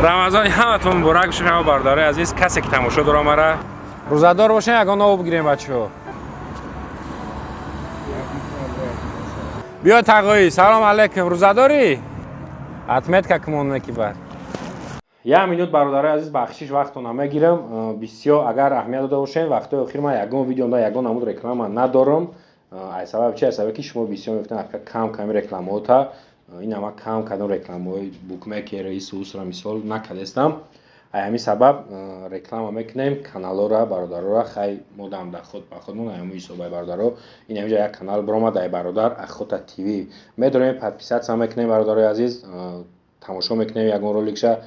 рамазони ҳаматон муборак бошад. ҳама бардори азиз, касе ки тамошо дорам мара рӯзадор бошен, ягон об бигирем бачаҳо. биё тағои, салом алейкум, рӯзадорӣ? Отметка кимон мекибад. 1 минут бародари азиз бахшиш вақтона мегирам. Бисёр агар аҳамият дода бошен, вақтои охир ман ягон видео да ягон намуд реклама надорам. Ай сабаб чи? Ай сабаби ки шумо бисёр мефтан кам рекламаота. ин ама кам кадом рекламаои букмекер, исусра мисол накадестам. Ай ҳамин сабаб реклама мекунем каналора бародарора. Хай модам да худ ба худмон ҳамин ҳисобай бародаро. Ин ҳаминҷа як канал биромад ай бародар Ахота ТВ. Медорем подписатсия мекунем бародари азиз. Тамошо мекунем ягон роликша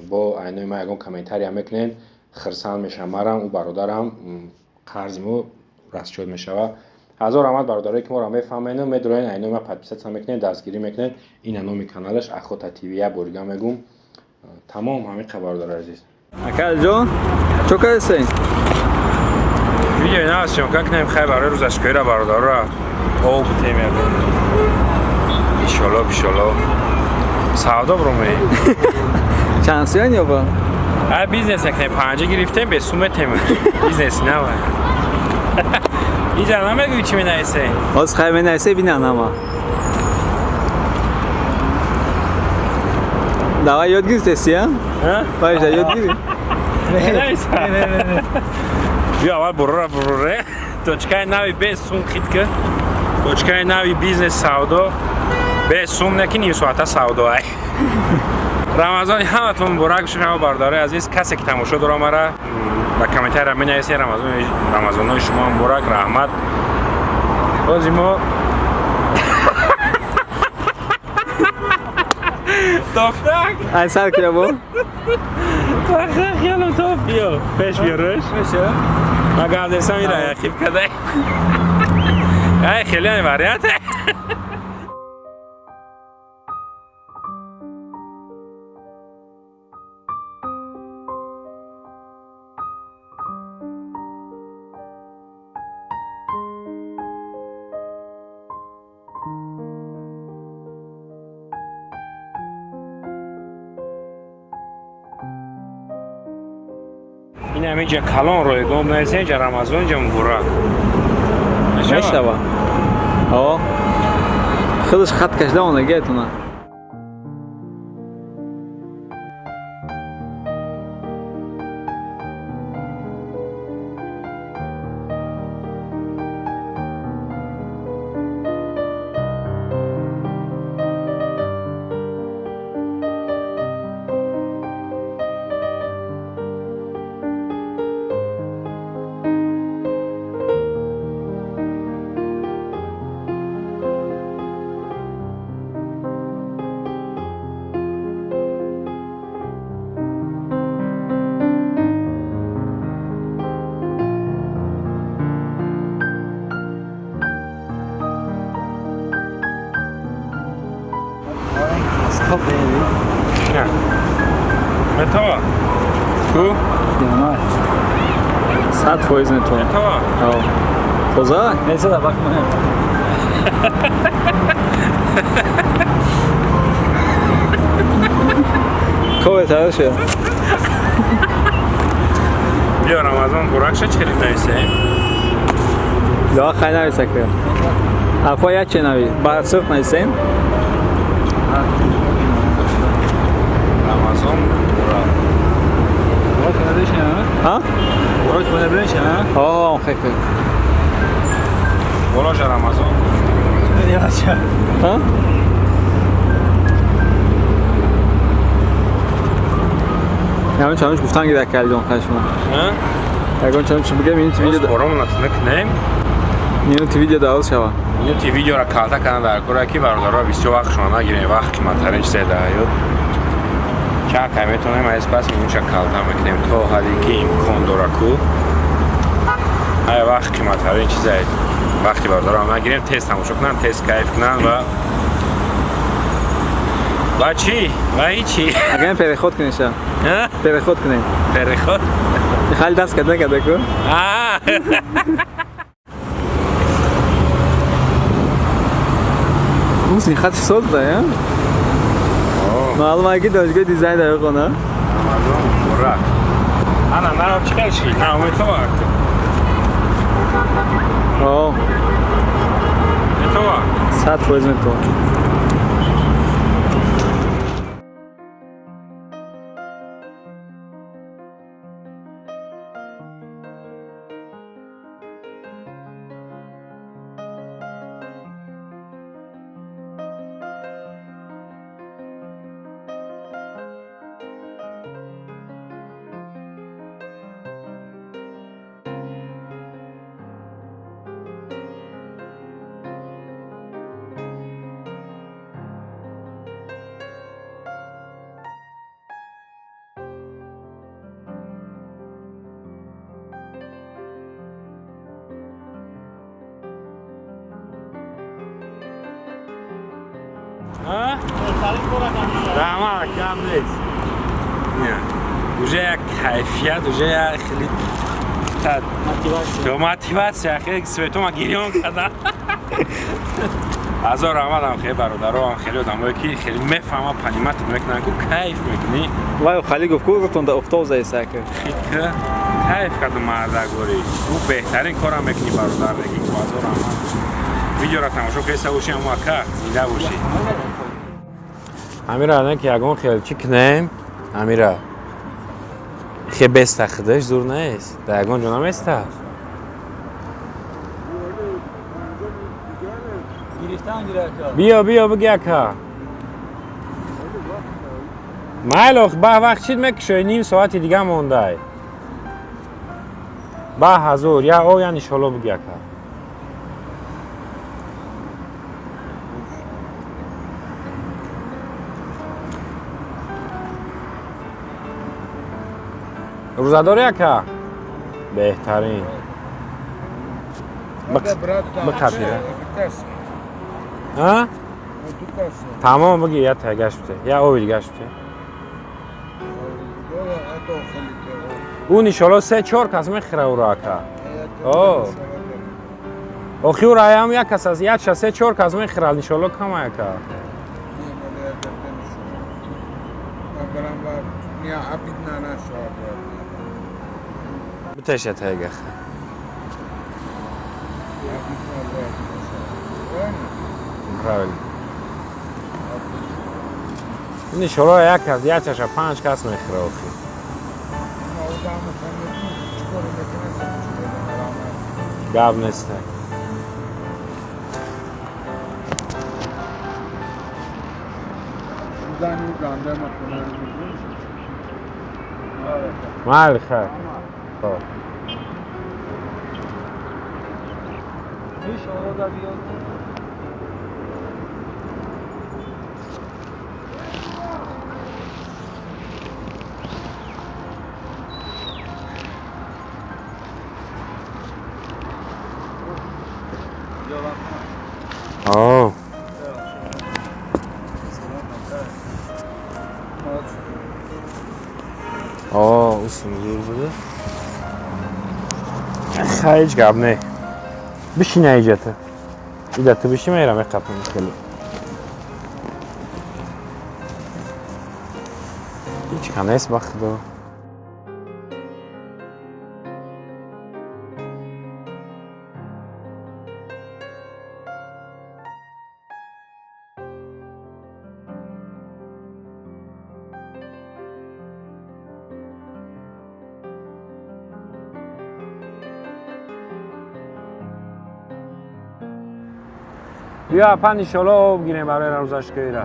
бо айнои ма ягон комментария мекунем. Хирсан мешавам марам у бародарам қарзи мо расчёд мешава. ҳазор раҳмат бародарое ки моро мефаҳменед. медорем айнои ма подписатсия мекунем, дастгирӣ мекунем. Ин номи каналаш Ахота ТВ. Я борига мегум. Тамом ҳамин бародари азиз. Акалҷон, чо кардесен? Видео навастем, как нам хай барои рӯзашкоира бародарора об тем ягон. Иншаллоҳ. Савдо броме. Чанд сӯян ёба? А бизнес накунем, панҷа гирифтем, бе суме тем. Бизнес нава. Иҷа намегӯи чӣ менависем? Ҳоз хай менависем бинам нама. Давай ёдгир теси, а? Байша ёдгири. Биё аввал буруре. Точкаи нави без сум хитка. Точкаи нави бизнес савдо. Без сум неки ним соата савдо ай. Рамазони ҳаматон муборак бошад. ҳама бардори азиз, касе ки тамошо дорам мара ба комментария менависед. рамазонои шумо муборак, раҳмат. Бози мо тофтак. Ай сар кия бо. Тофтак ялом тоф биё. Пеш биёраш. Пеша. Ма гавдесам ира яхиб кадай. Ай хеле вариант. ин ҳаминҷа калон ройгом нависем, инҷа Рамазон, инҷа Муборак. Мешава. О. Худаш хат кашида он агетуна. Stop baby. Ja. Метава. Ку? Ямай. 100% метава. Метава. Ав. Тоза? Несе да бак ман. Кове таша. Биё Рамазон буракша чери нависем. Да хай нависакре. Афо я че нави? Барсух нависем. Рамазон бурак. Бурак надешен, а? А? Бурак надешен, а? О, хек. Болоша Рамазон. Яша. А? Ямон чамш гуфтан гида калдон хашмо. А? Ягон чамш бигем ин видео да. Бором накунем. Минути видео да шава. Минути видеора калта кана дар кораки бародаро бисёр вақт шумо нагирем, вақт қиматтарин чизе даёд. Чака метонем аз пас мунча калта мекунем то ҳадди ки имкон дора ку. Ай вақт қиматтарин чизе вақти бародаро нагирем, тест тамошо кунам, тест кайф кунам ва чӣ? Ва ҳичи? Агам переход кунем ша. А? Переход кунем. Переход? Хали даст када ку. А. Муз не хати сод да, я? О. معلومه که دانشگاه دیزاین داره خونه رمضان مبورک انا نرم چیکار شی نه تو وقت آه تو 100% میتونم ها؟ رحمه کم نیست نه уже як кайфият уже як خیلی мотивация خیلی سویتوما گیریان کردن از رحمت خیلی برادران خیلی آدمایی که خیلی میفهمن پنیمت میکنن که کیف میکنی وای خالی گفت کوزتون در افتاو زای ساکر خیلی کیف کردم مردگوری او بهترین کارم میکنی برادر بگی که از رحمت ویدیو را تماشا کیسه باشی اما که زنده باشی امیره الان که یکون خیلی چی کنیم امیره خیلی بستخدش زور نیست در یکون جانم استخ بیا بگی اکا مالوخ به وقت چید میکشه نیم ساعتی دیگه مونده به حضور یا او یا انشالله بگی اکا روزاداری اکا بهترین بخطیره ها؟ تمام بگی یا تا گشت بده یا او گشت بده اون انشالله 3-4 کس میخره او را اکا آخی او را هم یک کس از یک 3-4 کس میخره انشالله کم اکا بتشه تا گخه правильно. این شورای یک از 5 کس میخره آخی گاب نیسته مال خیر خب آه اصلا زور بوده خیلی گاب نه بشین ایجاته ایجاته بشین میرم یک قطعه میخیلی هیچ کنیست بخدا بیا اپا انشالله او بگیریم برای روزاشگاهی را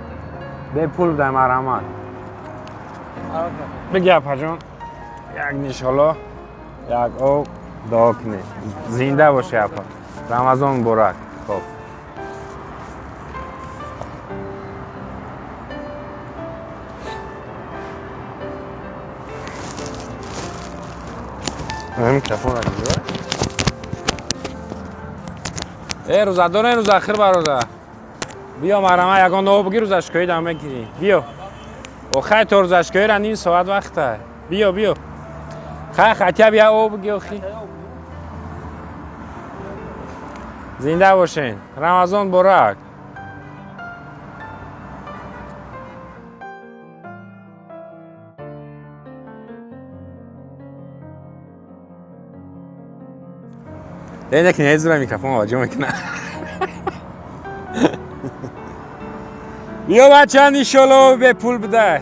به پول بده مرحمت بگی اپا جان یک انشالله یک او دعا کنی زنده باشه اپا رمضان مبارک خب همین تلفن را بگیر روزادار روز آخر برادر بیا مرحمت یکان دعا بگیر روزاشگاهی دم بگیری بیا او خیلی تو روزاشگاهی را نیم ساعت وقته بیا خیلی خطیه بیا او بگی اخی زنده باشین رمضان مبارک اینه که نیزه میکرفون آجا میکنه. بیا بچه انشالله به پول بده.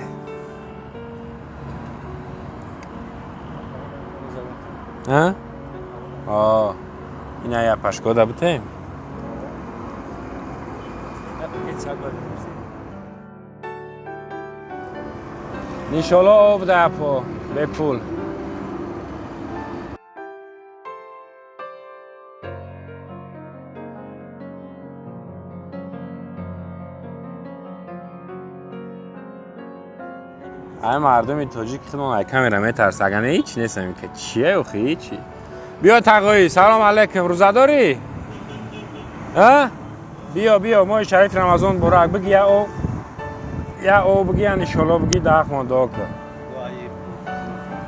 ها؟ آه اینا یا پشکوده بتیم. انشالله آب ده پا به پول. همه مردم تاجیک خودمون کامیرا میترسه اگر نه هیچ نیست که چیه و هیچی. بیا تقوی سلام علیکم روزداری؟ ها؟ بیا ما شریف رمضان براک بگی یا او بگی انشالله بگی داغ ما دعا کن.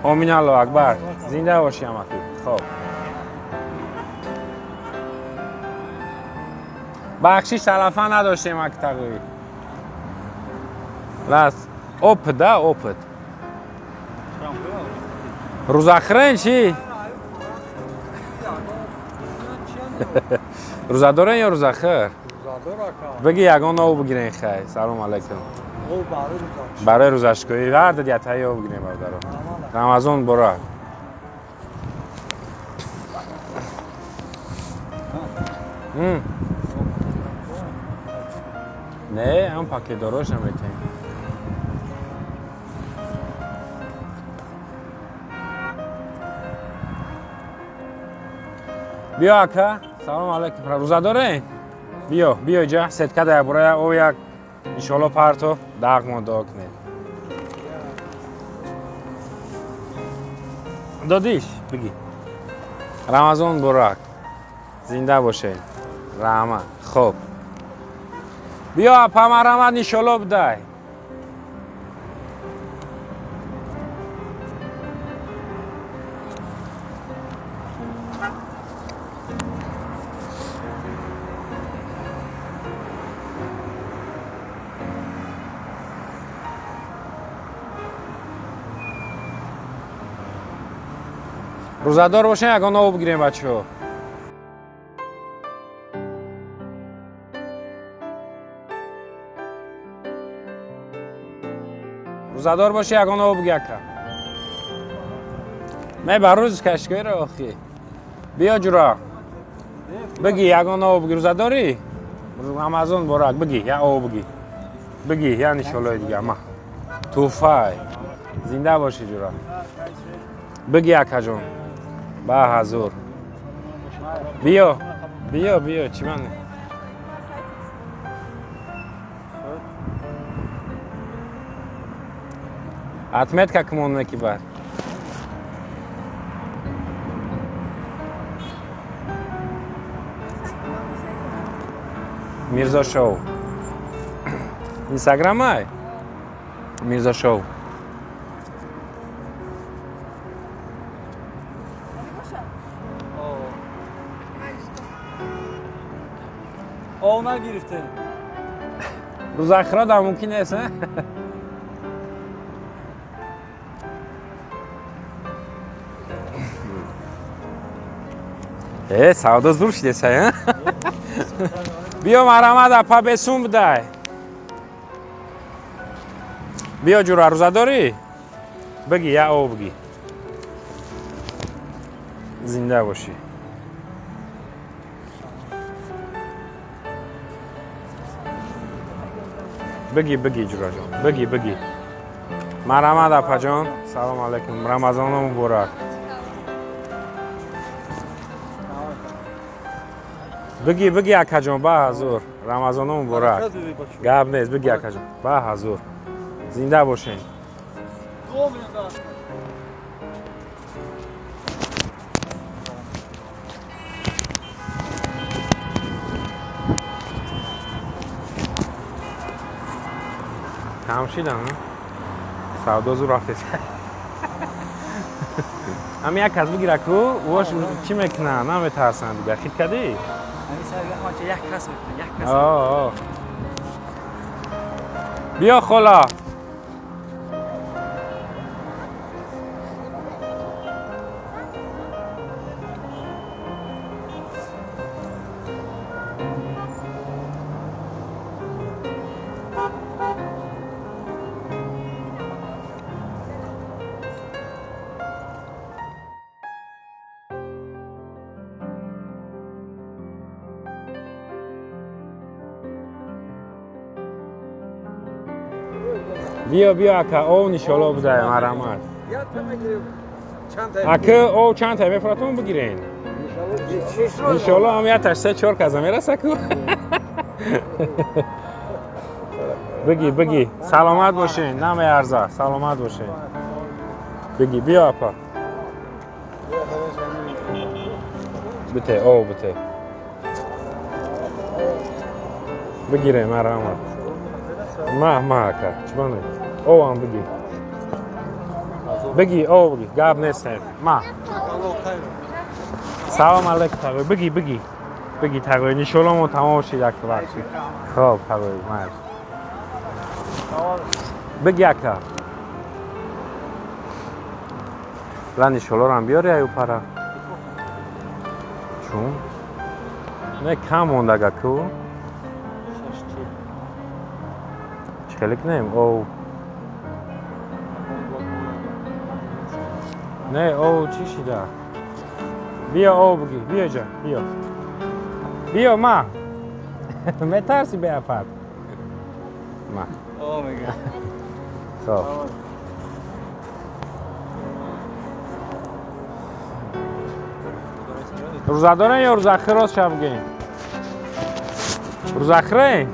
آمین الله اکبر. زنده باشی همگی. خب بخشش تلفن نداشتیم اگه تقوی لاست اوپت ده اوپت روز آخرین چی؟ روزدارن یا روز آخر؟ بگی یگان او بگیرین خیلی. سلام علیکم. برای روزشکایی هر دیتایی او بگیرین برادران. رمضان برا. نه هم پاکت داروش نمیتونیم. بیا اکا سلام علیکم روزداره بیا اینجا صدقه ده برای او یک انشالله پرتو داغ ما دعا کنید. دادیش بگی رمضان براک زنده باشه رحمت. خب بیا پا رحمت انشالله بده. روزدار باشین یکان آب بگیریم بچه ها. روزدار باشه یکان آب بگیر که من بروز کشکای را آخی. بیا جورا بگی یکان آب بگیر روزداری؟ رمضان براک بگی یا آب بگی یعنی شلای دیگه اما توفای زنده باشی جورا بگی اکا جون با حضور. بیا چی منه اتمت که کمون نکی بر میرزاشو اینستاگرام های میرزاشو آو نگرفته روز آخرت هم ممکن نیست سعودا زور شده سای بیا مرحمت اپا بسون بده. بیا جورا روزداری بگی یا او بگی زنده باشی. بگی جورا جان بگی مرحمت اپا جان سلام علیکم رمضان مبارک. بگی اکا جان با حضور رمضان مبارک. گپ نیست بگی اکا جان با حضور زنده باشین. تمشیدم سعودا زور رفته اما یک کس بگیره که واش چی میکنه نمیترسن دیگه خیلی کدی همین سر یک کس یک کس بیا خلا بیا اکا او انشالله بده مرحمت اکا او چند تا میفراتون بگیرین انشالله هم یه تشته 4 کازه میرسه کو بگی سلامت باشین نمی ارزه سلامت باشین بگی بیا اپا بته او بته بگیره مرحمت ما اکا چبانه او هم بگی او بگی گاب نیستیم ما سلام علیکم تقوی بگی تقوی انشالله ما تمام شید اکتا بخشید خب تقوی مرد بگی اکا لن انشالله رو هم بیاری ایو پرا چون؟ نه کم مونده اگه کو چخیلک نیم او نه او چی شده بیا او بگی بیا جا بیا ما میترسی بیا پد ما او میگه خب روزداره یا روزاخیر راست شب گیم روزاخیره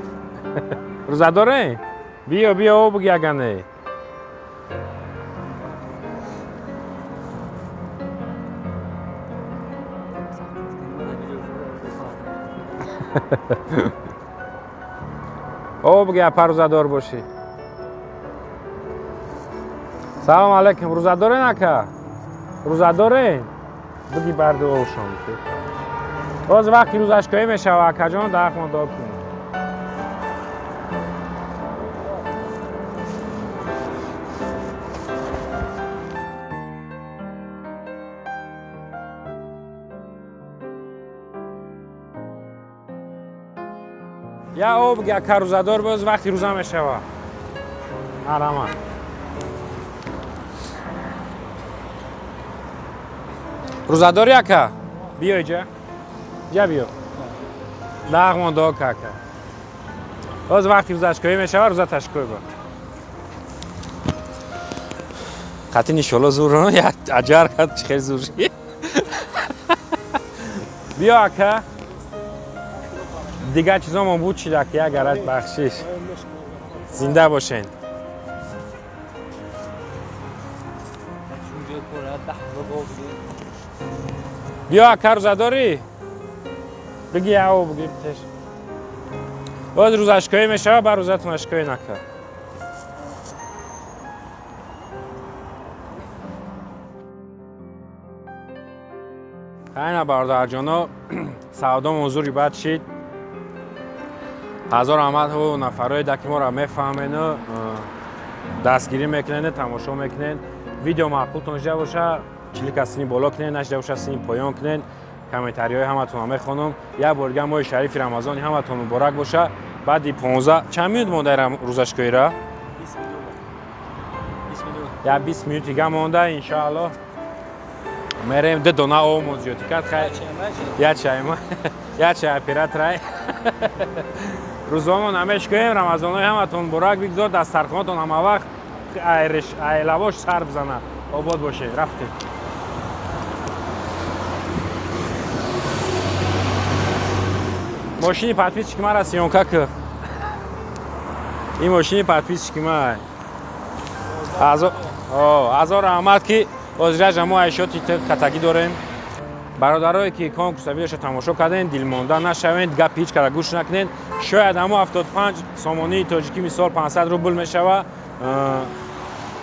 روزداره بیا او بگی اگه نه او بگی اپا روزدار باشی سلام علیکم روزداره نکه روزداره بگی برد او شام باز وقتی روزشکایی میشه و اکا جان داخ ما دا کنیم یا او بگی اکا روزدار باز وقتی روزه میشه و مرحمت روزداری اکا بیا جا بیا داخ ما دا که اکا باز وقتی روزشکایی میشه و روزه تشکایی با قطعی انشالله زور رو یا اجار کد خیلی زوری بیا اکا دیگه چیزا ما بود چی که اگرت بخشش زنده باشین بیا اکا روزداری بگی او بگی بتش باز روزشکایی میشه بر روزتون اشکایی نکن خیلی برادر جانا سعادا موضوعی بد شید هزار احمد و نفرهای دکی ما را میفهمین و دستگیری میکنین تماشا میکنین ویدیو معقولتون جا باشه کلیک از سین بالا کنین نشده باشه سین پایان کنین کامنتاری های همتون هم میخونم یه بارگه ماه شریف رمضان همتون مبارک باشه بعدی 15 چند میونت مونده روزشکایی را 20 میونت دیگه مونده انشاءالله میریم ده دونه او موزیوتی کرد خیلی یه چای پیرت رای روزامون همش کنیم رمضان های همتون مبارک بگذار دسترخوانتون همه وقت لواش سر بزنه آباد باشه رفتیم ماشینی подписчики ما را سیونکا که این ماشینی подписчики ما هزار احمد که بازرج ما عیشاتی کتگی داریم برادرایی که کنکورس ویدیوش تماشا کردین دل مانده نشوین گپ هیچ کار گوش نکنین شاید اما 75 سامانی تاجیکی مثال 500 روبل میشوه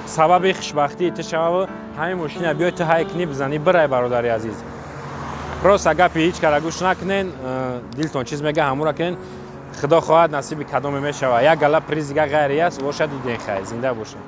سبب خوشبختی تشوه همین ماشین بیاید تو هایکنی بزنی برای برادری عزیز راست گپ هیچ کار گوش نکنین دلتون چیز میگه همون را کنین خدا خواهد نصیب کدام میشوه یک گله پریز دیگه غیری است باشد دیدین خیر زنده باشین